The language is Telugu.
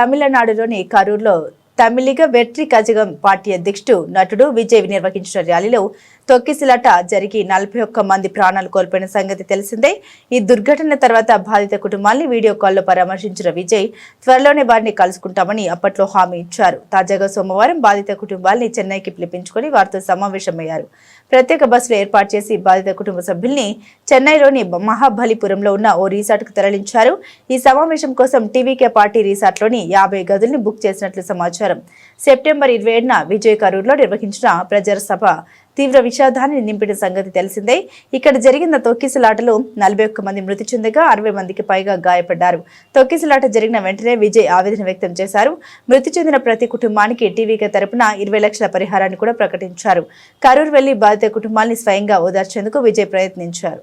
తమిళనాడులోని కరూర్లో తమిళిగ వెట్రి కజగం పార్టీ అధ్యక్షుడు నటుడు విజయ్ నిర్వహించిన ర్యాలీలో తొక్కిసలాట జరిగి 41 మంది ప్రాణాలు కోల్పోయిన సంగతి తెలిసిందే. ఈ దుర్ఘటన తర్వాత బాధిత కుటుంబాన్ని వీడియో కాల్లో పరామర్శించిన విజయ్ త్వరలోనే వారిని కలుసుకుంటామని అప్పట్లో హామీ ఇచ్చారు. తాజాగా సోమవారం బాధిత కుటుంబాన్ని చెన్నైకి పిలిపించుకుని వారితో సమావేశమయ్యారు. ప్రత్యేక బస్సులు ఏర్పాటు చేసి బాధిత కుటుంబ సభ్యుల్ని చెన్నైలోని మహాబలిపురంలో ఉన్న ఓ రిసార్ట్కు తరలించారు. ఈ సమావేశం కోసం టీవీకే పార్టీ రిసార్ట్లోని 50 గదుల్ని బుక్ చేసినట్లు సమాచారం. సెప్టెంబర్ 27న విజయ్ కరూర్లో నిర్వహించిన ప్రజల సభ తీవ్ర విషాదాన్ని నింపిన సంగతి తెలిసిందే. ఇక్కడ జరిగిన తొక్కిసలాటలో 41 మంది మృతి చెందగా 60 మందికి పైగా గాయపడ్డారు. తొక్కిసలాట జరిగిన వెంటనే విజయ్ ఆవేదన వ్యక్తం చేశారు. మృతి చెందిన ప్రతి కుటుంబానికి టీవీకే తరపున 20 లక్షల పరిహారాన్ని కూడా ప్రకటించారు. కరూర్ వెళ్లి బాధిత కుటుంబాన్ని స్వయంగా ఓదార్చేందుకు విజయ్ ప్రయత్నించారు.